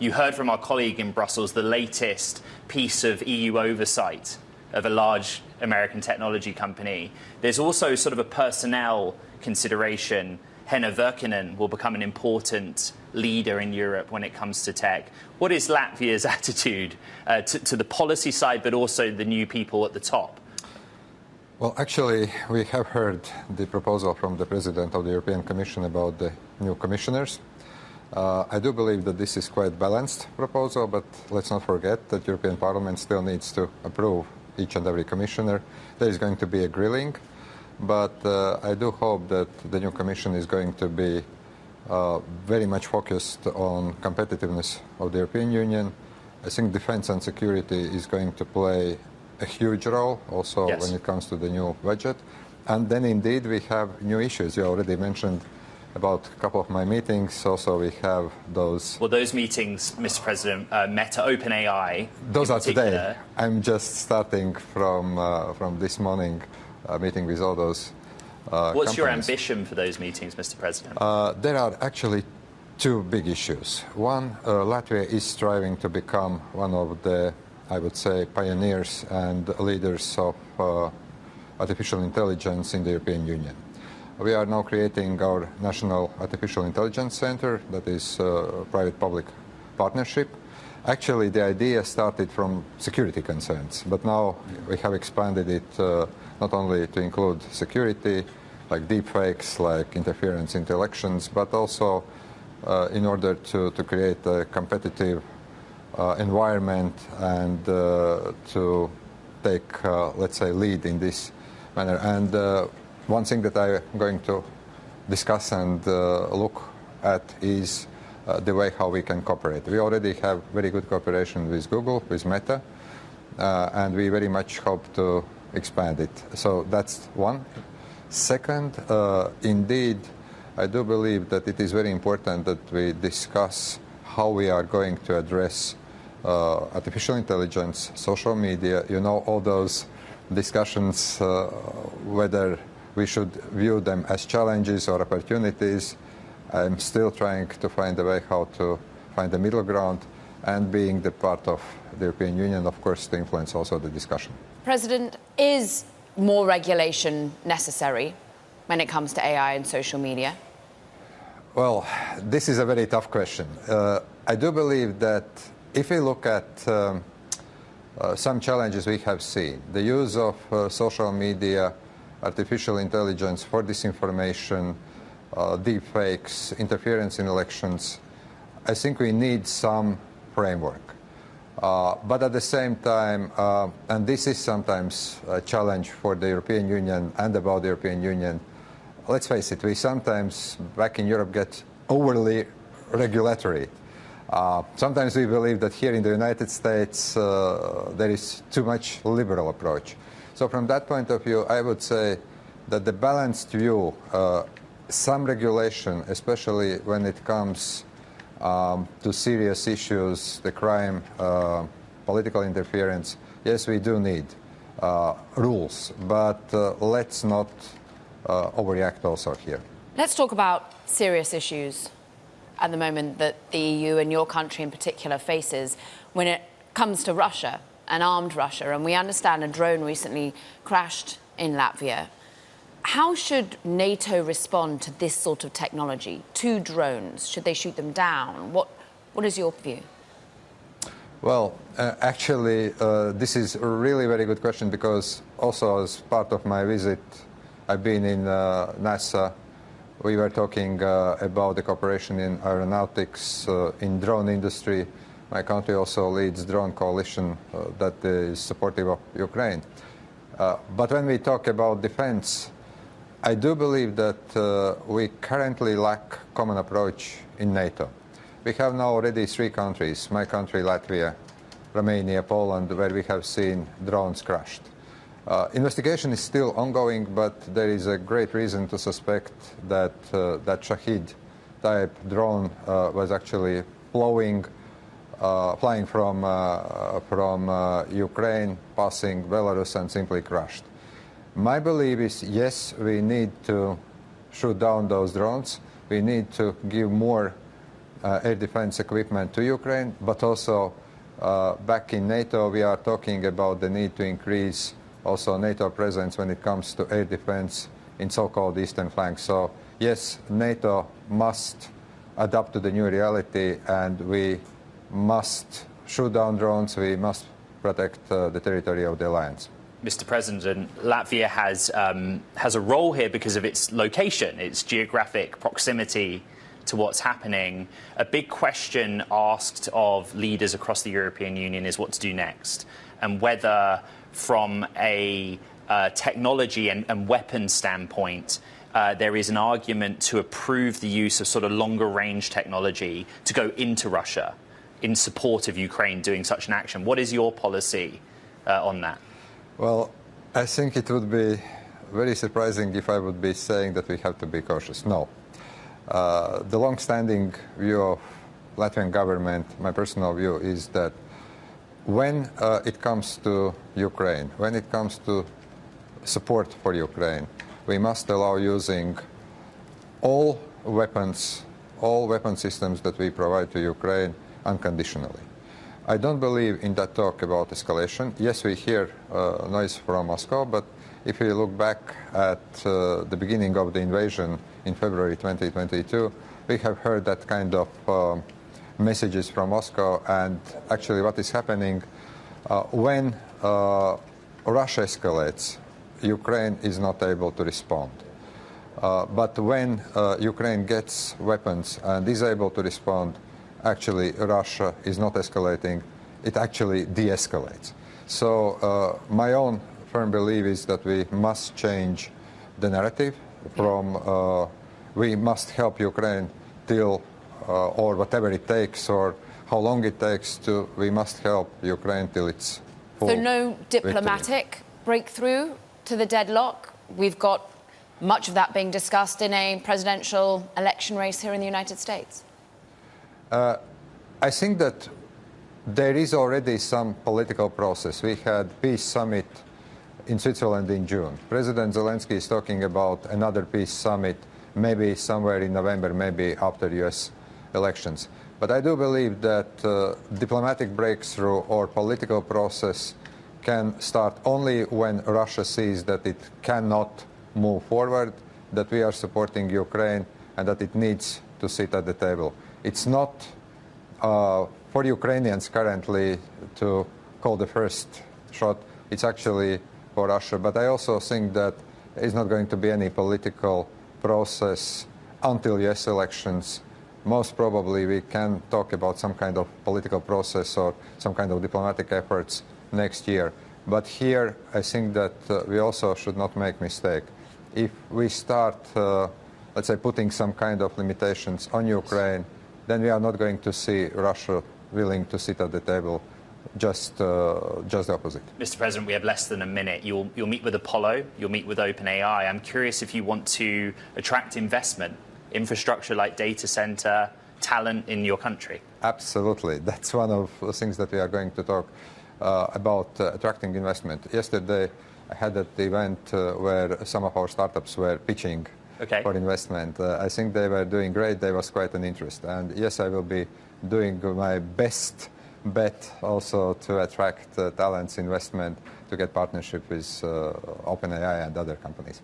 You heard from our colleague in Brussels the latest piece of EU oversight of a large American technology company. There's also sort of a personnel consideration. Henna Virkkunen will become an important leader in Europe when it comes to tech. What is Latvia's attitude to the policy side, but also the new people at the top? Well, actually, we have heard the proposal from the President of the European Commission about the new commissioners. I do believe that this is quite a balanced proposal, but let's not forget that the European Parliament still needs to approve each and every commissioner. There is going to be a grilling, but I do hope that the new Commission is going to be very much focused on competitiveness of the European Union. I think defense and security is going to play a huge role also when it comes to the new budget. And then indeed we have new issues. You already mentioned about a couple of my meetings. Also we have those... Well, those meetings, Mr. President, Meta, OpenAI... Those are today. I'm just starting from this morning, meeting with all those What's your ambition for those meetings, Mr. President? There are actually two big issues. One, Latvia is striving to become one of the, I would say, pioneers and leaders of artificial intelligence in the European Union. We are now creating our National Artificial Intelligence Center, that is a private-public partnership. Actually, the idea started from security concerns, but now we have expanded it not only to include security, like deepfakes, like interference into elections, but also in order to create a competitive environment and to take, let's say, lead in this manner. And one thing that I'm going to discuss and look at is the way how we can cooperate. We already have very good cooperation with Google, with Meta, and we very much hope to expand it. So that's one. Second, indeed, I do believe that it is very important that we discuss how we are going to address artificial intelligence, social media, you know, all those discussions, whether we should view them as challenges or opportunities. I'm still trying to find a way how to find the middle ground, and being the part of the European Union, of course, to influence also the discussion. President, is more regulation necessary when it comes to AI and social media? Well, this is a very tough question. I do believe that if we look at some challenges we have seen, the use of social media, artificial intelligence for disinformation, deepfakes, interference in elections, I think we need some framework. But at the same time, and this is sometimes a challenge for the European Union and about the European Union, let's face it, we sometimes back in Europe get overly regulatory. Sometimes we believe that here in the United States there is too much liberal approach. So from that point of view, I would say that the balanced view, some regulation, especially when it comes to serious issues, the crime, political interference, yes, we do need rules, but let's not overreact also here. Let's talk about serious issues at the moment that the EU and your country in particular faces when it comes to Russia, an armed Russia. And we understand a drone recently crashed in Latvia. How should NATO respond to this sort of technology, to drones? Should they shoot them down? What is your view? Well, actually, this is a really very good question, because also as part of my visit, I've been in NASA. We were talking about the cooperation in aeronautics, in drone industry. My country also leads drone coalition that is supportive of Ukraine. But when we talk about defense, I do believe that we currently lack common approach in NATO. We have now already 3 countries, my country, Latvia, Romania, Poland, where we have seen drones crashed. Investigation is still ongoing, but there is a great reason to suspect that that Shahid-type drone was actually flying from Ukraine, passing Belarus, and simply crashed. My belief is, yes, we need to shoot down those drones. We need to give more air defense equipment to Ukraine, but also back in NATO we are talking about the need to increase also NATO presence when it comes to air defense in so-called eastern flank. So yes, NATO must adapt to the new reality, and we must shoot down drones, we must protect the territory of the alliance. Mr. President, Latvia has a role here because of its location, its geographic proximity to what's happening. A big question asked of leaders across the European Union is what to do next, and whether from a technology and weapons standpoint, there is an argument to approve the use of sort of longer range technology to go into Russia in support of Ukraine doing such an action. What is your policy on that? Well, I think it would be very surprising if I would be saying that we have to be cautious. No. The long-standing view of Latvian government, my personal view, is that when it comes to Ukraine, when it comes to support for Ukraine, we must allow using all weapon systems that we provide to Ukraine unconditionally. I don't believe in that talk about escalation. Yes, we hear noise from Moscow, but if we look back at the beginning of the invasion in February 2022, we have heard that kind of messages from Moscow. And actually what is happening when Russia escalates, Ukraine is not able to respond. But when Ukraine gets weapons and is able to respond, actually Russia is not escalating, it actually de-escalates. So my own firm belief is that we must change the narrative from we must help Ukraine till or whatever it takes or how long it takes to we must help Ukraine till it's full. So no diplomatic victory. Breakthrough to the deadlock? We've got much of that being discussed in a presidential election race here in the United States. I think that there is already some political process. We had peace summit in Switzerland in June. President Zelensky is talking about another peace summit, maybe somewhere in November, maybe after US elections. But I do believe that diplomatic breakthrough or political process can start only when Russia sees that it cannot move forward, that we are supporting Ukraine, and that it needs to sit at the table. It's not for Ukrainians currently to call the first shot. It's actually for Russia. But I also think that there is not going to be any political process until US elections. Most probably we can talk about some kind of political process or some kind of diplomatic efforts next year. But here I think that we also should not make mistake. If we start, let's say, putting some kind of limitations on Ukraine, then we are not going to see Russia willing to sit at the table. Just the opposite. Mr. President, we have less than a minute. You'll meet with Apollo, you'll meet with OpenAI. I'm curious if you want to attract investment, infrastructure like data center, talent in your country. Absolutely. That's one of the things that we are going to talk about attracting investment. Yesterday, I had at the event where some of our startups were pitching for investment. I think they were doing great. There was quite an interest. And yes, I will be doing my best bet also to attract talents, investment, to get partnership with OpenAI and other companies.